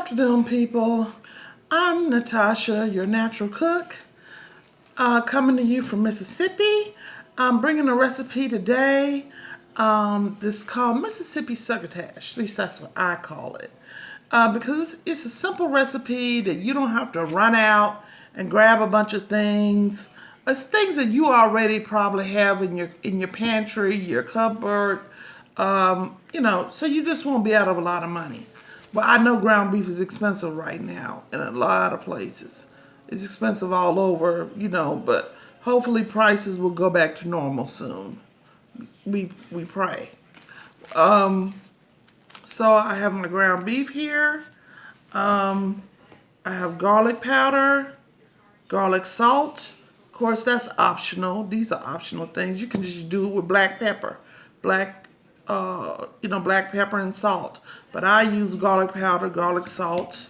afternoon, people. I'm Natasha, your natural cook, coming to you from Mississippi. I'm bringing a recipe today. This is called Mississippi Succotash. At least that's what I call it. Because it's a simple recipe that you don't have to run out and grab a bunch of things. It's things that you already probably have in your pantry, your cupboard. So you just won't be out of a lot of money. But I know ground beef is expensive right now in a lot of places. It's expensive all over, but hopefully prices will go back to normal soon. We pray. So I have my ground beef here. I have garlic powder, garlic salt. Of course, that's optional. These are optional things. You can just do it with black pepper. Black pepper and salt. But I use garlic powder, garlic salt.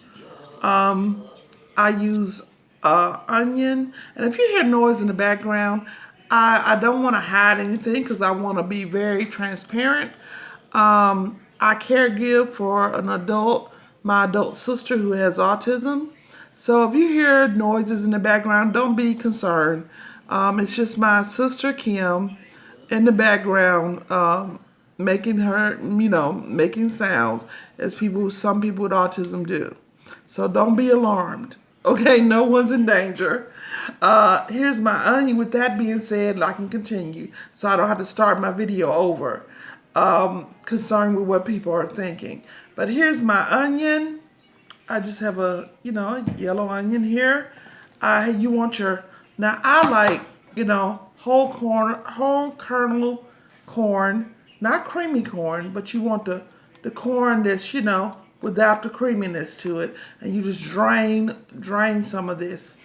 I use onion. And if you hear noise in the background, I don't want to hide anything because I want to be very transparent. I caregive for my adult sister who has autism. So if you hear noises in the background, don't be concerned. It's just my sister Kim in the background, making sounds as some people with autism do. So don't be alarmed. Okay, no one's in danger. Here's my onion. With that being said, I can continue so I don't have to start my video over, concerned with what people are thinking. But here's my onion. I just have a yellow onion here. Now I like whole kernel corn, not creamy corn, but you want the corn that's without the creaminess to it, and you just drain some of this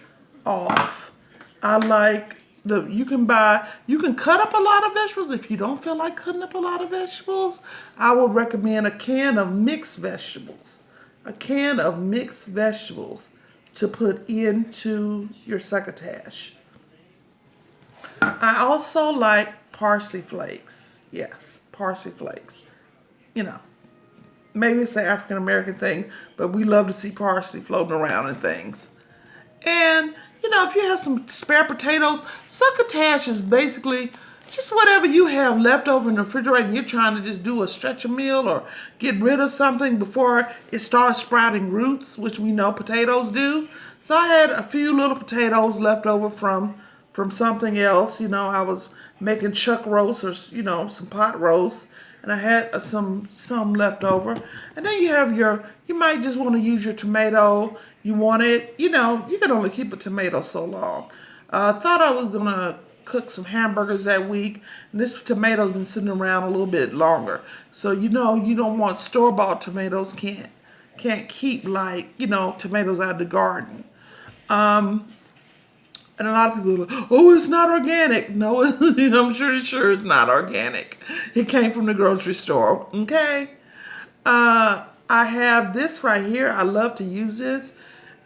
off. I like you can cut up a lot of vegetables. If you don't feel like cutting up a lot of vegetables, I would recommend a can of mixed vegetables. A can of mixed vegetables to put into your succotash. I also like parsley flakes. Yes, parsley flakes. Maybe it's an African American thing, but we love to see parsley floating around and things. And, if you have some spare potatoes, succotash is basically just whatever you have left over in the refrigerator and you're trying to just do a stretch a meal or get rid of something before it starts sprouting roots, which we know potatoes do. So I had a few little potatoes left over from something else. I was making chuck roast or, some pot roast. And I had some left over. And then you might just want to use your tomato. You want it, you can only keep a tomato so long. Thought I was going to cook some hamburgers that week. And this tomato's been sitting around a little bit longer. So, you don't want store-bought tomatoes. Can't keep tomatoes out of the garden. And a lot of people are like, oh, it's not organic. No, I'm sure it's not organic. It came from the grocery store, okay? I have this right here. I love to use this.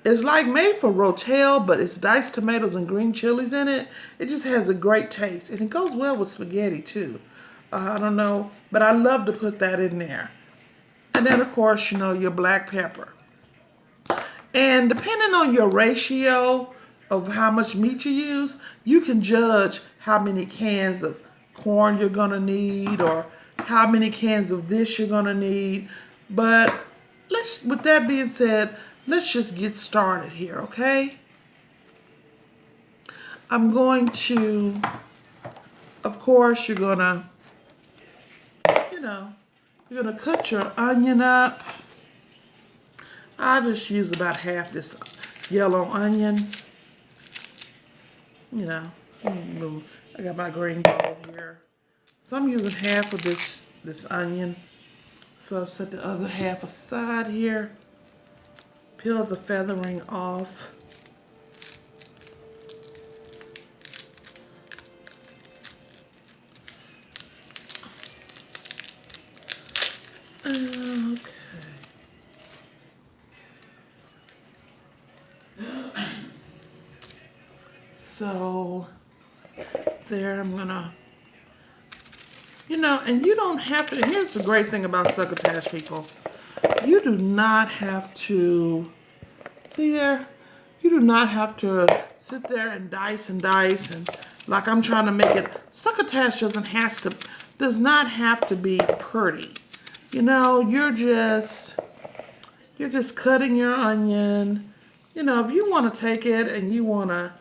It's like made for rotel, but it's diced tomatoes and green chilies in it. It just has a great taste. And it goes well with spaghetti, too. I don't know, but I love to put that in there. And then, of course, your black pepper. And depending on your ratio of how much meat you use, you can judge how many cans of corn you're gonna need or how many cans of this you're gonna need. But with that being said, let's just get started here, okay? I'm going to, of course, you're gonna cut your onion up. I just use about half this yellow onion. I got my green bowl here. So I'm using half of this onion. So I've set the other half aside here. Peel the feathering off. Okay. So there, I'm gonna, and you don't have to, here's the great thing about succotash, people. You do not have to, see there? You do not have to sit there and dice and like I'm trying to make it. Succotash does not have to be pretty. You know, you're just cutting your onion. You know, if you want to take it and you want to,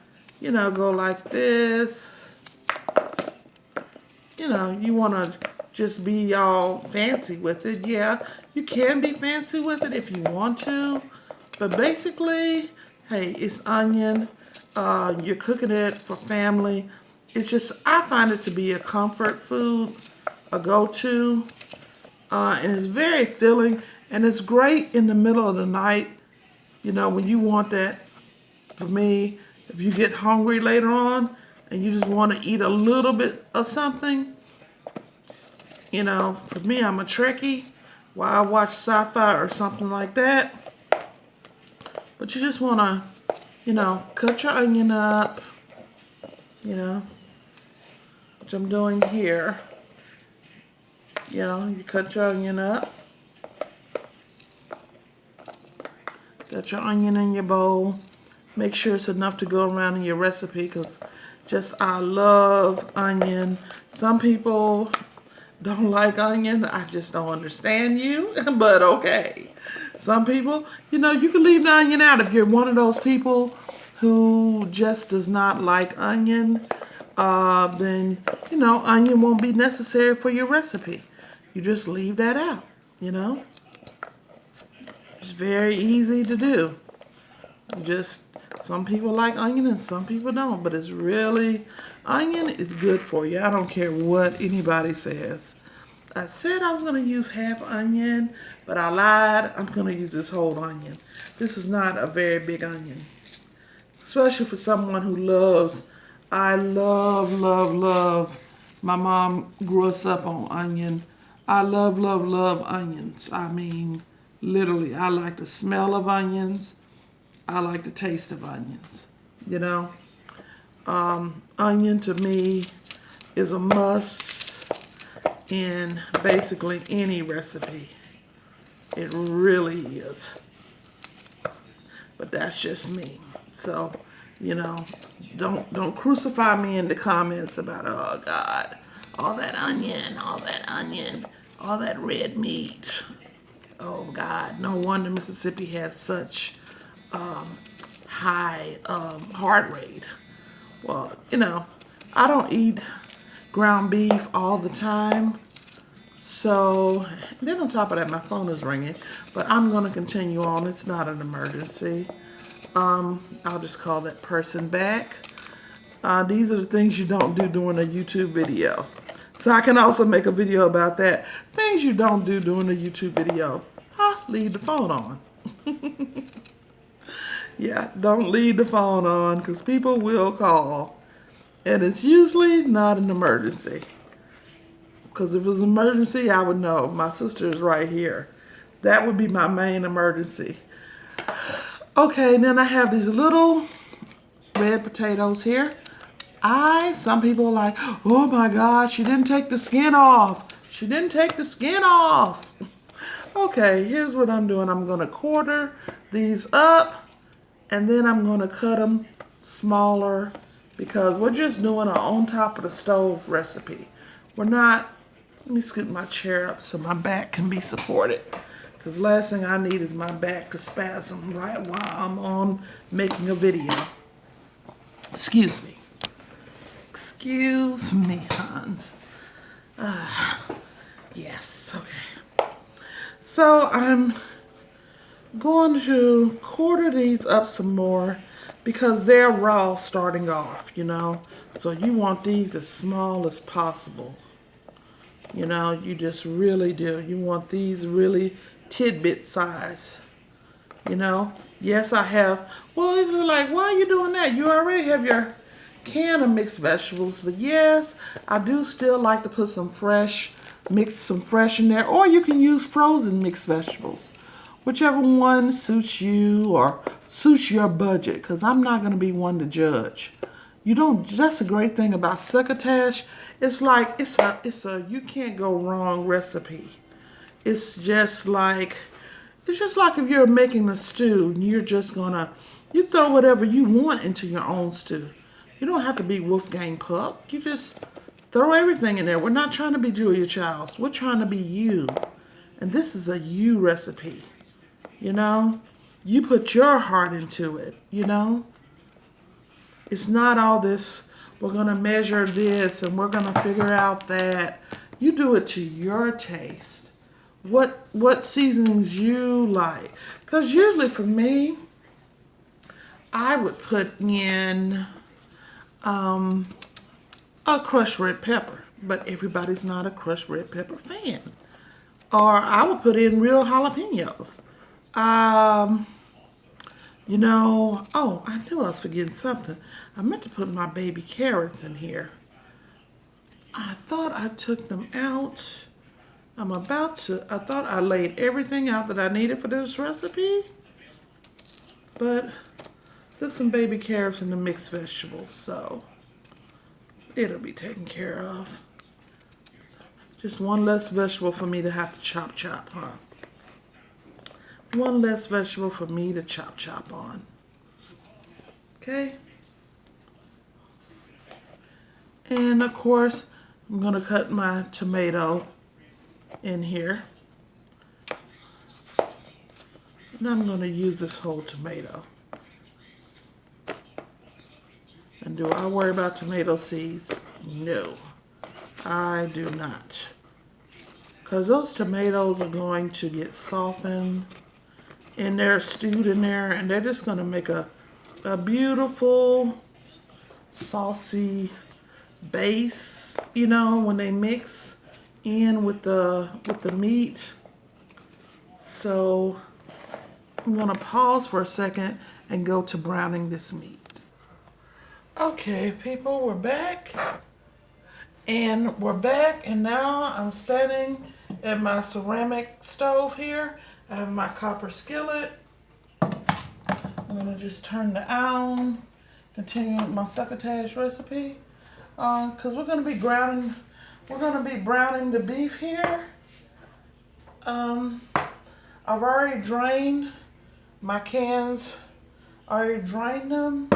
you know, go like this. You know, you want to just be all fancy with it. Yeah, you can be fancy with it if you want to. But basically, hey, it's onion. You're cooking it for family. It's just, I find it to be a comfort food, a go-to. And it's very filling. And it's great in the middle of the night. You know, when you want that, for me, if you get hungry later on and you just want to eat a little bit of something, you know, for me, I'm a Trekkie while I watch sci-fi or something like that. But you just want to, you know, cut your onion up, you know, which I'm doing here. You know, you cut your onion up. Got your onion in your bowl. Make sure it's enough to go around in your recipe because I love onion. Some people don't like onion. I just don't understand you, but okay. Some people, you know, you can leave the onion out if you're one of those people who just does not like onion. Then, you know, onion won't be necessary for your recipe. You just leave that out, you know. It's very easy to do. Some people like onion and some people don't, but it's really, onion is good for you. I don't care what anybody says. I said I was going to use half onion, but I lied. I'm going to use this whole onion. This is not a very big onion, especially for someone who loves, I love, love, love. My mom grew us up on onion. I love, love, love onions. I mean, literally, I like the smell of onions. I like the taste of onions, you know. Onion to me is a must in basically any recipe. It really is. But that's just me. So, you know, don't crucify me in the comments about, oh God, all that onion, all that red meat. Oh God, no wonder Mississippi has such high heart rate. Well, you know, I don't eat ground beef all the time. So, then on top of that, my phone is ringing. But I'm going to continue on. It's not an emergency. I'll just call that person back. These are the things you don't do during a YouTube video. So I can also make a video about that. Things you don't do during a YouTube video. Leave the phone on. Yeah, don't leave the phone on because people will call. And it's usually not an emergency. Because if it was an emergency, I would know. My sister is right here. That would be my main emergency. Okay, then I have these little red potatoes here. Some people are like, oh my God, she didn't take the skin off. She didn't take the skin off. Okay, here's what I'm doing. I'm going to quarter these up. And then I'm going to cut them smaller because we're just doing an on top of the stove recipe. We're not, let me scoot my chair up so my back can be supported. Because last thing I need is my back to spasm right while I'm on making a video. Excuse me. Excuse me, Hans. Yes, okay. So I'm going to quarter these up some more because they're raw starting off, you know. So you want these as small as possible. You know, you just really do. You want these really tidbit size. You know, yes, I have. Well, you're like, why are you doing that? You already have your can of mixed vegetables. But yes, I do still like to put mix some fresh in there. Or you can use frozen mixed vegetables. Whichever one suits you or suits your budget, because I'm not going to be one to judge. That's a great thing about succotash. It's like, it's a you can't go wrong recipe. It's just like It's just like if you're making a stew and you're just gonna, you throw whatever you want into your own stew. You don't have to be Wolfgang Puck. You just throw everything in there. We're not trying to be Julia Childs. We're trying to be you. And this is a you recipe, you know? You put your heart into it, you know? It's not all this, we're gonna measure this and we're gonna figure out that. You do it to your taste. What seasonings you like. Because usually for me, I would put in a crushed red pepper. But everybody's not a crushed red pepper fan. Or I would put in real jalapenos. You know, oh, I knew I was forgetting something. I meant to put my baby carrots in here. I thought I took them out. I thought I laid everything out that I needed for this recipe. But there's some baby carrots in the mixed vegetables, so it'll be taken care of. Just one less vegetable for me to have to chop, huh? One less vegetable for me to chop on. Okay? And of course, I'm gonna cut my tomato in here. And I'm gonna use this whole tomato. And do I worry about tomato seeds? No, I do not. Because those tomatoes are going to get softened and they're stewed in there, and they're just gonna make a beautiful, saucy base, you know, when they mix in with the meat. So I'm gonna pause for a second and go to browning this meat. Okay, people, we're back. And now I'm standing at my ceramic stove here. I have my copper skillet. I'm gonna just turn the on, continue with my succotash recipe. Cause we're gonna be browning the beef here. I've already drained my cans, already drained them.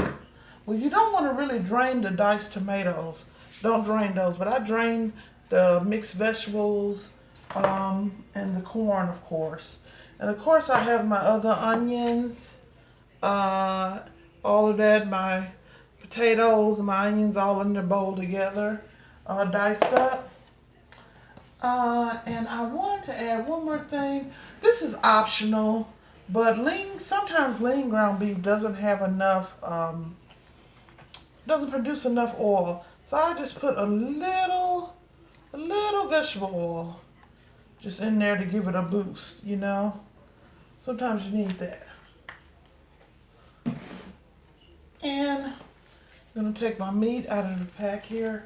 Well, you don't want to really drain the diced tomatoes. Don't drain those, but I drained the mixed vegetables and the corn, of course. And of course I have my other onions, all of that, my potatoes and my onions all in the bowl together, diced up. And I wanted to add one more thing. This is optional, but sometimes lean ground beef doesn't have enough, doesn't produce enough oil. So I just put a little vegetable oil just in there to give it a boost, you know. Sometimes you need that. And I'm gonna take my meat out of the pack here.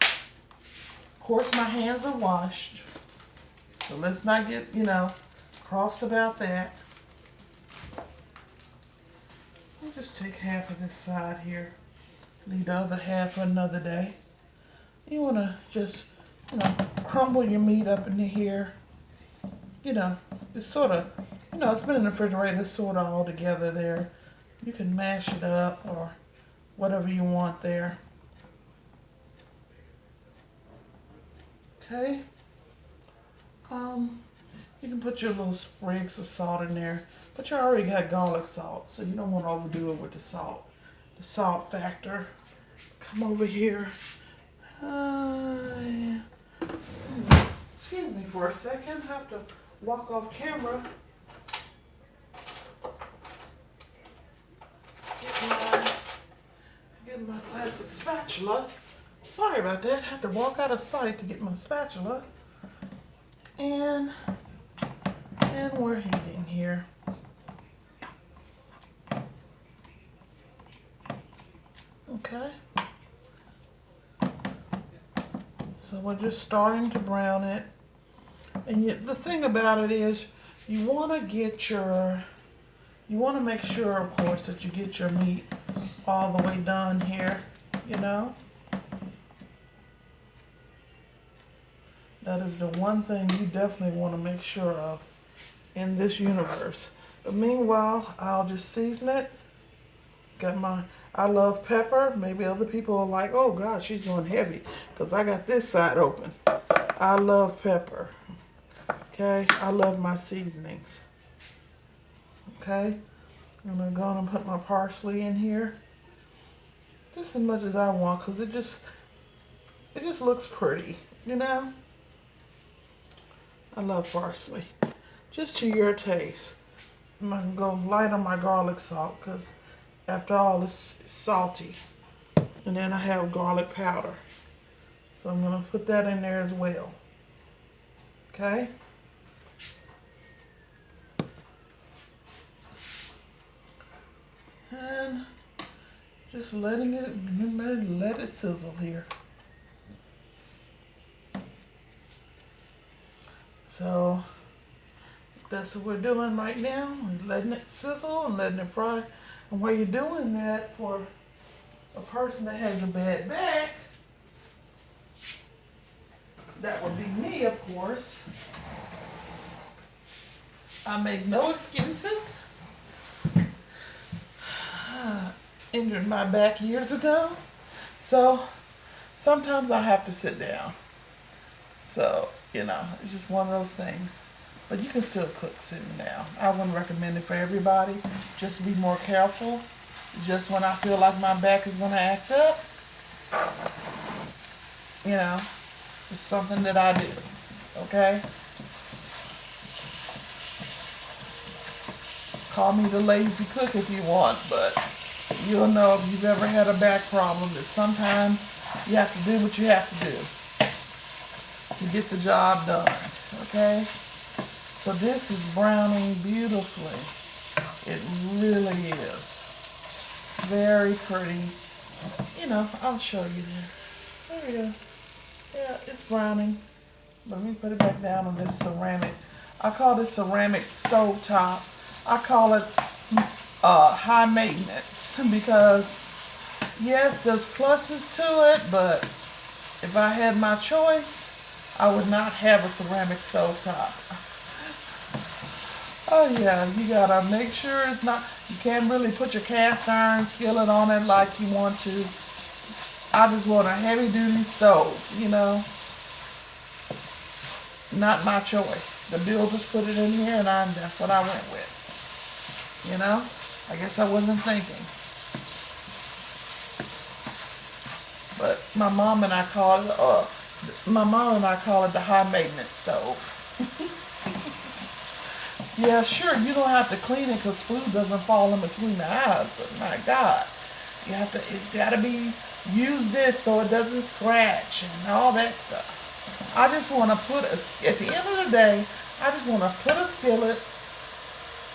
Of course, my hands are washed, so let's not get, you know, crossed about that. I'll just take half of this side here. Leave the other half for another day. You want to just, you know, crumble your meat up into here. You know, it's sort of, you know, it's been in the refrigerator, it's sort of all together there. You can mash it up or whatever you want there. Okay. You can put your little sprigs of salt in there, but you already got garlic salt, so you don't want to overdo it with the salt. The salt factor. Come over here. Excuse me for a second. I have to walk off camera. Get my plastic spatula. Sorry about that. I had to walk out of sight to get my spatula. And we're heating here. Okay. So we're just starting to brown it. And the thing about it is you want to make sure, of course, that you get your meat all the way done here, you know. That is the one thing you definitely want to make sure of. in this universe. But meanwhile, I'll just season it. I love pepper. Maybe other people are like, oh God, she's going heavy, because I got this side open. I love pepper. Okay, I love my seasonings. Okay, I'm gonna go and put my parsley in here. Just as much as I want, because it just looks pretty, you know? I love parsley. Just to your taste. I'm gonna go light on my garlic salt, because after all, it's salty. And then I have garlic powder. So I'm gonna put that in there as well. Okay? And just let it sizzle here. So that's what we're doing right now. We're letting it sizzle and letting it fry. And while you're doing that, for a person that has a bad back, that would be me, of course. I make no excuses. Injured my back years ago, so sometimes I have to sit down. So, it's just one of those things. But you can still cook sitting down. I wouldn't recommend it for everybody. Just be more careful. Just when I feel like my back is going to act up, it's something that I do. Okay? Call me the lazy cook if you want, but you'll know if you've ever had a back problem that sometimes you have to do what you have to do to get the job done. Okay? So this is browning beautifully. It really is. Very pretty. I'll show you there. There we go. Yeah, it's browning. Let me put it back down on this ceramic. I call this ceramic stovetop. I call it high maintenance because, yes, there's pluses to it, but if I had my choice, I would not have a ceramic stovetop. Oh yeah, you gotta make sure you can't really put your cast iron skillet on it like you want to. I just want a heavy duty stove, Not my choice. The builders put it in here and that's what I went with. I guess I wasn't thinking. But my mom and I call it the high maintenance stove. Yeah, sure, you don't have to clean it because food doesn't fall in between the eyes, but my God, it's gotta be, use this so it doesn't scratch and all that stuff. I just want to at the end of the day, I just want to put a skillet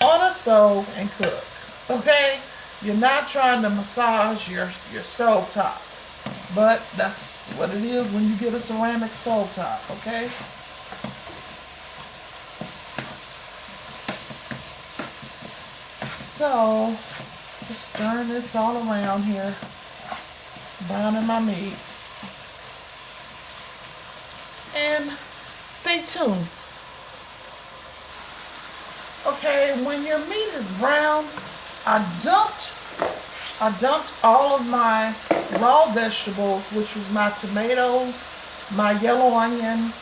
on a stove and cook, okay? You're not trying to massage your stove top, but that's what it is when you get a ceramic stove top, okay? So, just stirring this all around here, browning my meat, and stay tuned. Okay, when your meat is brown, I dumped all of my raw vegetables, which was my tomatoes, my yellow onion,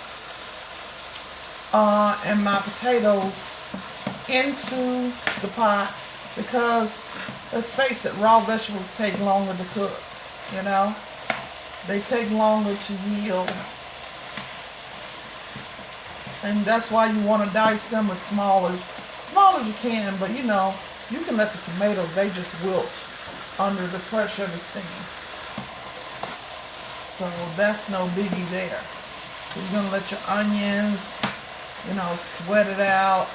and my potatoes into the pot because, let's face it, raw vegetables take longer to cook, They take longer to yield. And that's why you want to dice them as small as you can, but you can let the tomatoes, they just wilt under the pressure of the steam. So that's no biggie there. So you're going to let your onions, sweat it out.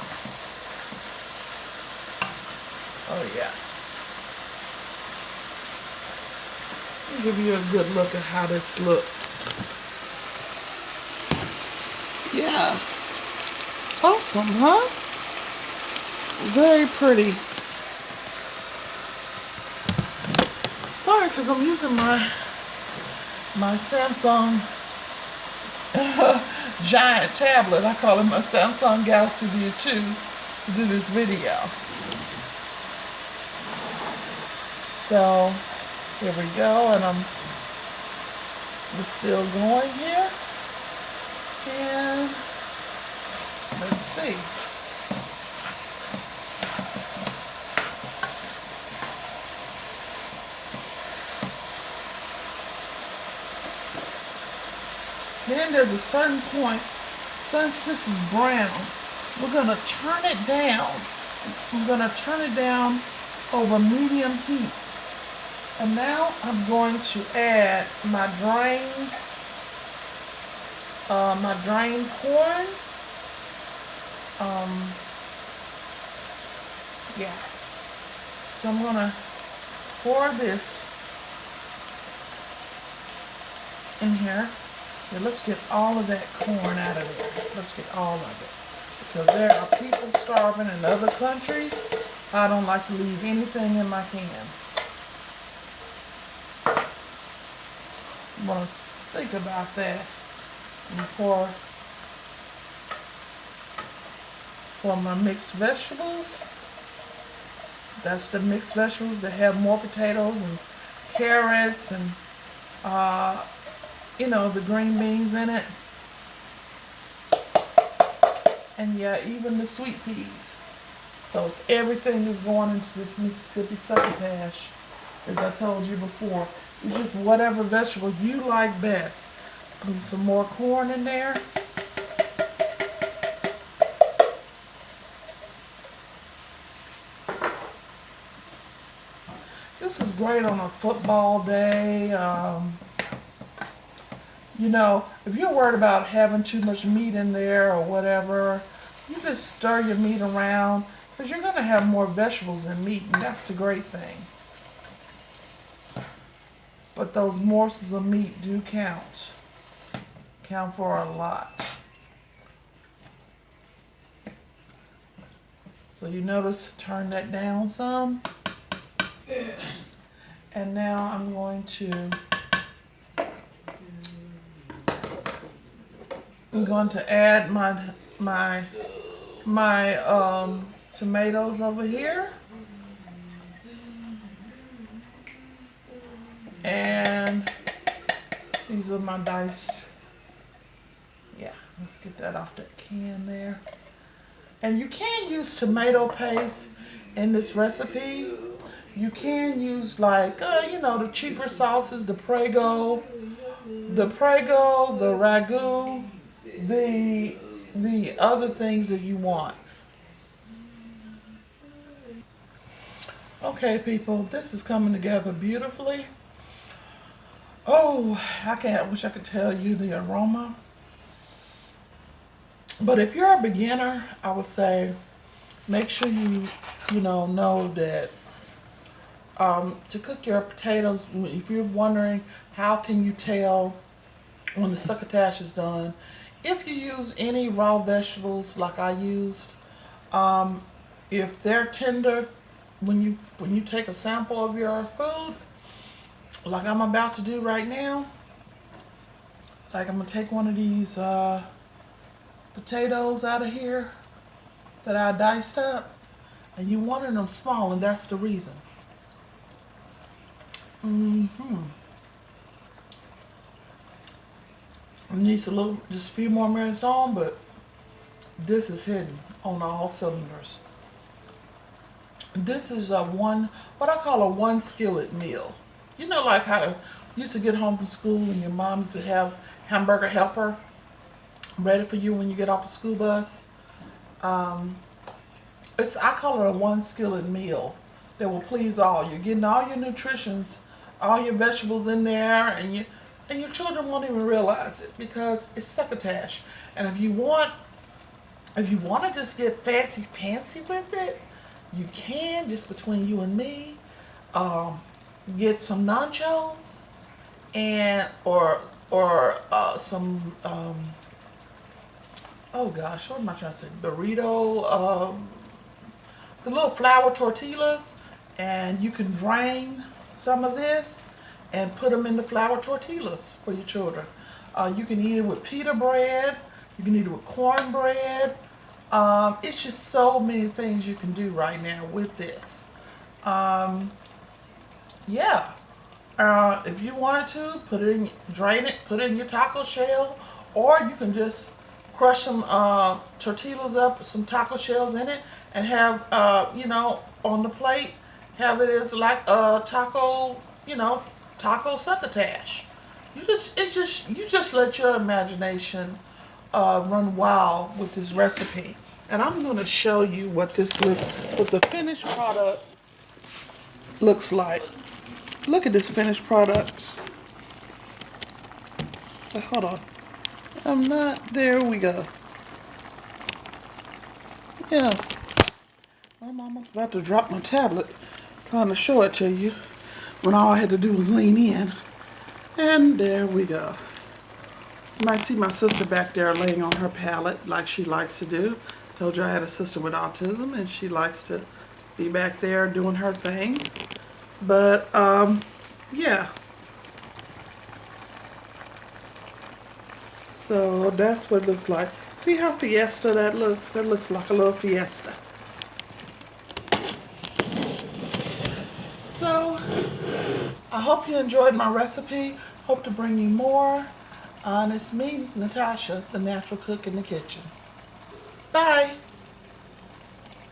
Oh yeah. Let me give you a good look at how this looks. Yeah. Awesome, huh? Very pretty. Sorry, because I'm using my Samsung giant tablet. I call it my Samsung Galaxy View 2. to do this video. So here we go, and we're still going here. And let's see. Then there's a certain point, since this is brown, we're going to turn it down. I'm going to turn it down over medium heat. And now I'm going to add my drained corn. Yeah. So I'm going to pour this in here. Now let's get all of that corn out of there. Let's get all of it. Because there are people starving in other countries. I don't like to leave anything in my hands. I'm going to think about that and pour for my mixed vegetables. That's the mixed vegetables that have more potatoes and carrots and you know, the green beans in it. And yeah, even the sweet peas. So it's everything is going into this Mississippi Succotash, as I told you before. It's just whatever vegetable you like best. Put some more corn in there. This is great on a football day. You know, if you're worried about having too much meat in there or whatever, you just stir your meat around, because you're going to have more vegetables than meat, and that's the great thing. But those morsels of meat do count. Count for a lot. So you notice, turn that down some. And now I'm going to add my tomatoes over here. And these are my diced. Yeah, let's get that off that can there. And you can use tomato paste in this recipe. You can use like, you know, the cheaper sauces, the Prego, the ragu, the other things that you want. Okay, people, this is coming together beautifully. Oh, I wish I could tell you the aroma. But if you're a beginner, I would say make sure you know that to cook your potatoes, if you're wondering how can you tell when the succotash is done, if you use any raw vegetables like I used, if they're tender, when you take a sample of your food, like I'm about to do right now, like I'm gonna take one of these potatoes out of here that I diced up, and you wanted them small, and that's the reason. It needs just a few more minutes on, but this is hitting on all cylinders. This is what I call a one skillet meal. You know, like how you used to get home from school and your mom used to have hamburger helper ready for you when you get off the school bus. I call it a one skillet meal that will please all. You're getting all your nutritions, all your vegetables in there, and your children won't even realize it because it's succotash. And if you want to just get fancy pantsy with it, you can, just between you and me, get some nachos and or some oh gosh, what am I trying to say? Burrito, the little flour tortillas, and you can drain some of this and put them in the flour tortillas for your children. You can eat it with pita bread. You can eat it with cornbread. It's just so many things you can do right now with this. Yeah. If you wanted to, drain it, put it in your taco shell, or you can just crush some tortillas up, some taco shells in it, and have, on the plate, have it as like a taco, taco succotash. You just let your imagination run wild with this recipe. And I'm going to show you what what the finished product looks like. Look at this finished product. Hold on. There we go. Yeah. I'm almost about to drop my tablet trying to show it to you when all I had to do was lean in. And there we go. You might see my sister back there laying on her pallet like she likes to do. Told you I had a sister with autism and she likes to be back there doing her thing. But, yeah. So that's what it looks like. See how fiesta that looks? That looks like a little fiesta. So, I hope you enjoyed my recipe. Hope to bring you more. And it's me, Natasha, the natural cook in the kitchen. Bye.